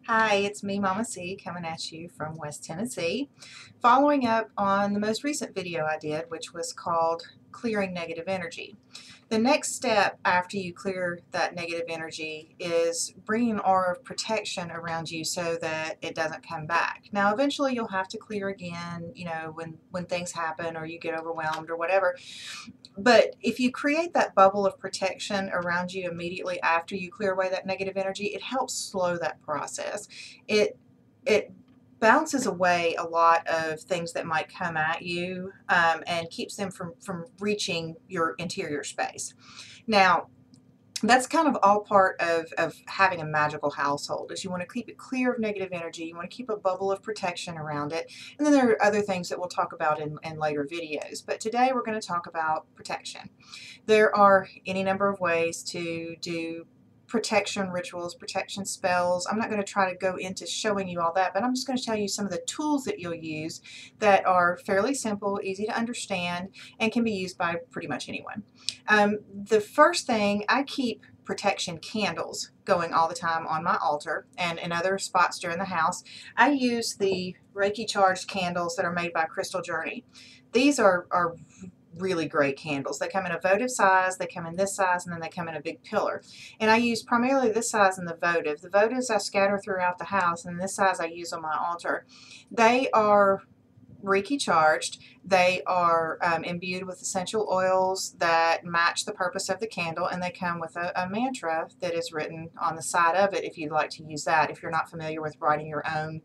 Hi, it's me, Mama C, coming at you from West Tennessee. Following up on the most recent video I did, which was called Clearing Negative Energy. The next step after you clear that negative energy is bringing an aura of protection around you so that it doesn't come back. Now, eventually you'll have to clear again, when things happen or you get overwhelmed or whatever. But if you create that bubble of protection around you immediately after you clear away that negative energy, it helps slow that process. It bounces away a lot of things that might come at you, and keeps them from reaching your interior space. Now, that's kind of all part of having a magical household, is you want to keep it clear of negative energy. You want to keep a bubble of protection around it. And then there are other things that we'll talk about in later videos. But today we're going to talk about protection. There are any number of ways to do protection rituals, protection spells. I'm not going to try to go into showing you all that, but I'm just going to tell you some of the tools that you'll use that are fairly simple, easy to understand, and can be used by pretty much anyone. The first thing, I keep protection candles going all the time on my altar and in other spots during the house. I use the Reiki charged candles that are made by Crystal Journey. These are really great candles. They come in a votive size, they come in this size, and then they come in a big pillar. And I use primarily this size and the votive. The votives I scatter throughout the house, and this size I use on my altar. They are Reiki charged. They are imbued with essential oils that match the purpose of the candle, and they come with a mantra that is written on the side of it if you'd like to use that. If you're not familiar with writing your own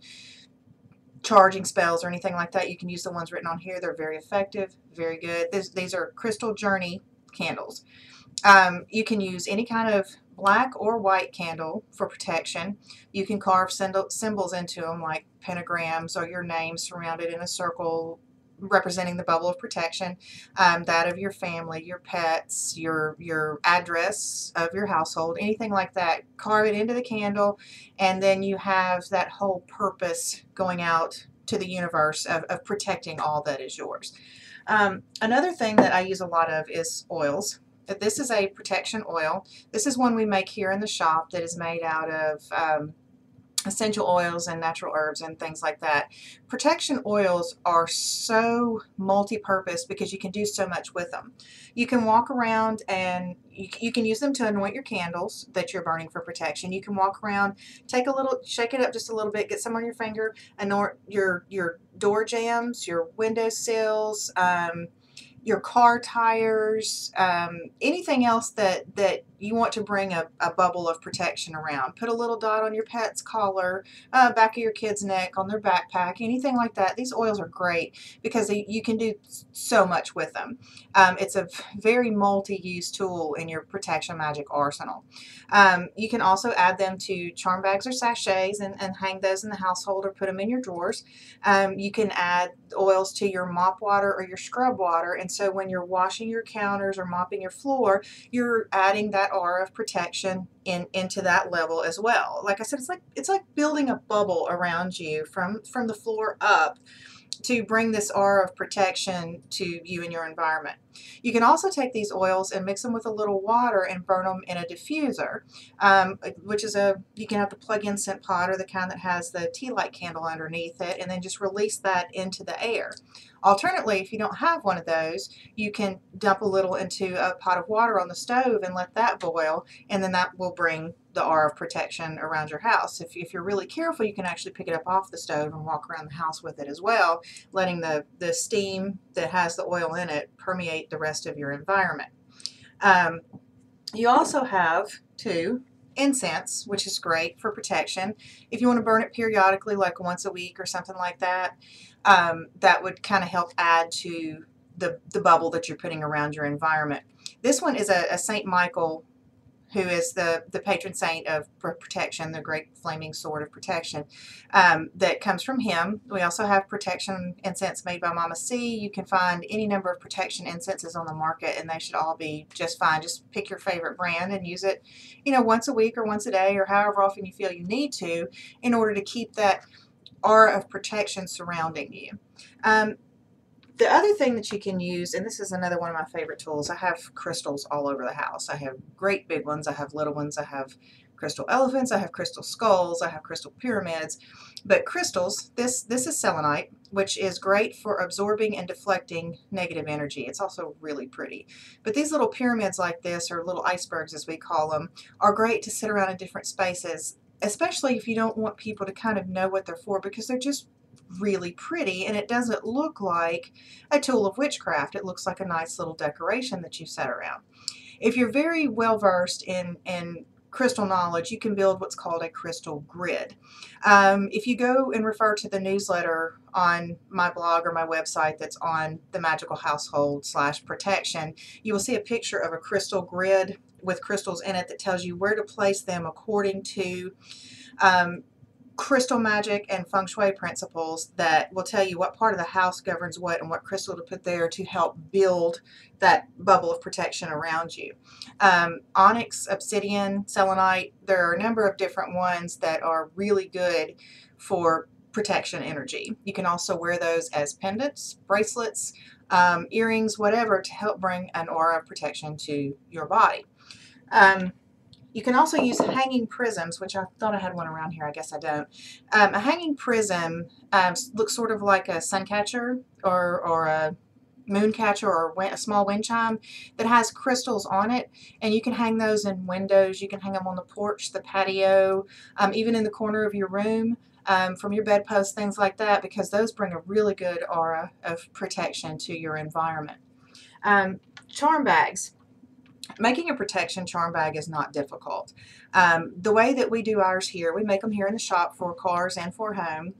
charging spells or anything like that, you can use the ones written on here. They're very effective, very good. These are Crystal Journey candles. You can use any kind of black or white candle for protection. You can carve symbols into them, like pentagrams or your name surrounded in a circle representing the bubble of protection, that of your family, your pets, your address of your household, anything like that. Carve it into the candle, and then you have that whole purpose going out to the universe of protecting all that is yours. Another thing that I use a lot of is oils. This is a protection oil. This is one we make here in the shop that is made out of essential oils and natural herbs and things like that. Protection oils are so multi-purpose because you can do so much with them. You can walk around and you can use them to anoint your candles that you're burning for protection. You can walk around, take a little, shake it up just a little bit, get some on your finger, anoint your door jambs, your window sills, your car tires, anything else that you want to bring a bubble of protection around. Put a little dot on your pet's collar, back of your kid's neck, on their backpack, anything like that. These oils are great because you can do so much with them. It's a very multi-use tool in your protection magic arsenal. You can also add them to charm bags or sachets and hang those in the household or put them in your drawers. You can add oils to your mop water or your scrub water, and so when you're washing your counters or mopping your floor, you're adding that aura of protection into that level as well. Like I said, it's like building a bubble around you from the floor up to bring this aura of protection to you and your environment. You can also take these oils and mix them with a little water and burn them in a diffuser, which is you can have the plug-in scent pot or the kind that has the tea light candle underneath it, and then just release that into the air. Alternately, if you don't have one of those, you can dump a little into a pot of water on the stove and let that boil, and then that will bring the aura of protection around your house. If you're really careful, you can actually pick it up off the stove and walk around the house with it as well, letting the steam that has the oil in it permeate the rest of your environment. You also have, too, incense, which is great for protection. If you want to burn it periodically, like once a week or something like that, that would kind of help add to the bubble that you're putting around your environment. This one is a St. Michael, who is the patron saint of protection, the great flaming sword of protection, that comes from him. We also have protection incense made by Mama C. You can find any number of protection incenses on the market, and they should all be just fine. Just pick your favorite brand and use it, once a week or once a day or however often you feel you need to, in order to keep that aura of protection surrounding you. The other thing that you can use, and this is another one of my favorite tools, I have crystals all over the house. I have great big ones, I have little ones, I have crystal elephants, I have crystal skulls, I have crystal pyramids. But crystals, this is selenite, which is great for absorbing and deflecting negative energy. It's also really pretty. But these little pyramids like this, or little icebergs as we call them, are great to sit around in different spaces, especially if you don't want people to kind of know what they're for, because they're just really pretty and it doesn't look like a tool of witchcraft. It looks like a nice little decoration that you set around. If you're very well versed in crystal knowledge, you can build what's called a crystal grid. If you go and refer to the newsletter on my blog or my website that's on the Magical Household /protection, you will see a picture of a crystal grid with crystals in it that tells you where to place them according to crystal magic and feng shui principles that will tell you what part of the house governs what and what crystal to put there to help build that bubble of protection around you. Onyx, obsidian, selenite, there are a number of different ones that are really good for protection energy. You can also wear those as pendants, bracelets, earrings, whatever, to help bring an aura of protection to your body. You can also use hanging prisms, which I thought I had one around here. I guess I don't. A hanging prism looks sort of like a sun catcher or a moon catcher or a small wind chime that has crystals on it, and you can hang those in windows. You can hang them on the porch, the patio, even in the corner of your room, from your bedpost, things like that, because those bring a really good aura of protection to your environment. Charm bags. Making a protection charm bag is not difficult. The way that we do ours here, we make them here in the shop for cars and for home.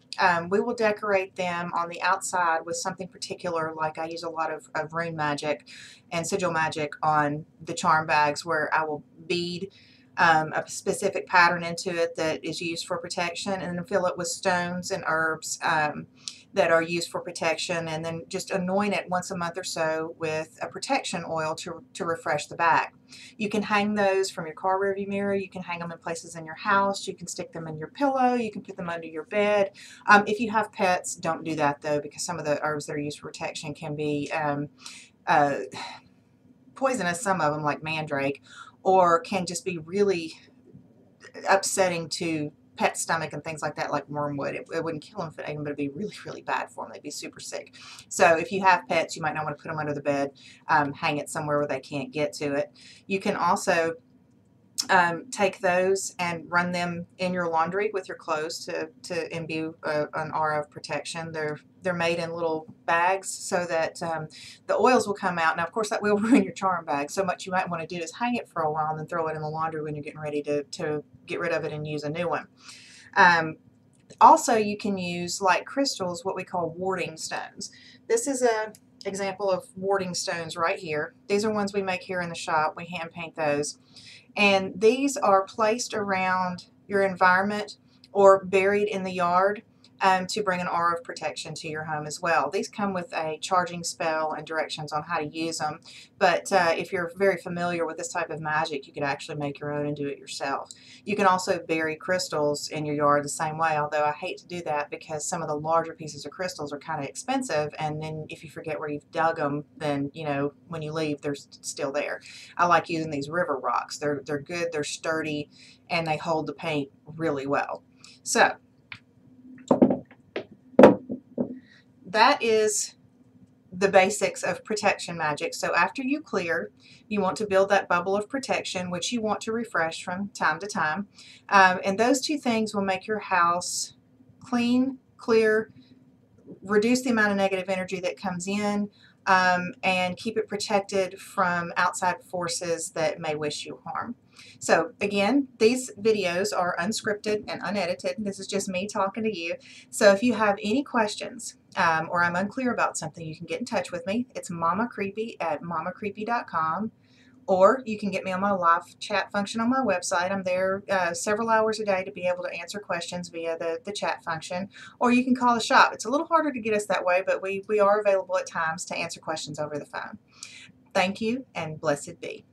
We will decorate them on the outside with something particular, like I use a lot of rune magic and sigil magic on the charm bags, where I will bead a specific pattern into it that is used for protection, and then fill it with stones and herbs that are used for protection, and then just anoint it once a month or so with a protection oil to refresh the bag. You can hang those from your car rearview mirror. You can hang them in places in your house. You can stick them in your pillow. You can put them under your bed. If you have pets, don't do that though, because some of the herbs that are used for protection can be poisonous, some of them like mandrake, or can just be really upsetting to pet stomach and things like that, like wormwood. It wouldn't kill them if it ate them, but it'd be really, really bad for them. They'd be super sick. So if you have pets, you might not want to put them under the bed. Hang it somewhere where they can't get to it. You can also take those and run them in your laundry with your clothes to imbue an aura of protection. They're made in little bags so that the oils will come out. Now, of course, that will ruin your charm bag. So much you might want to do is hang it for a while and then throw it in the laundry when you're getting ready to get rid of it and use a new one. Also, you can use, like crystals, what we call warding stones. This is an example of warding stones right here. These are ones we make here in the shop. We hand paint those. And these are placed around your environment or buried in the yard to bring an aura of protection to your home as well. These come with a charging spell and directions on how to use them. But if you're very familiar with this type of magic, you could actually make your own and do it yourself. You can also bury crystals in your yard the same way, although I hate to do that because some of the larger pieces of crystals are kind of expensive, and then if you forget where you've dug them, then, you know, when you leave, they're still there. I like using these river rocks. They're good, they're sturdy, and they hold the paint really well. So that is the basics of protection magic. So after you clear, you want to build that bubble of protection, which you want to refresh from time to time. And those two things will make your house clean, clear, reduce the amount of negative energy that comes in, and keep it protected from outside forces that may wish you harm. So again, these videos are unscripted and unedited. This is just me talking to you. So if you have any questions or I'm unclear about something, you can get in touch with me. It's mamacreepy@mamacreepy.com, or you can get me on my live chat function on my website. I'm there several hours a day to be able to answer questions via the chat function, or you can call the shop. It's a little harder to get us that way, but we are available at times to answer questions over the phone. Thank you, and blessed be.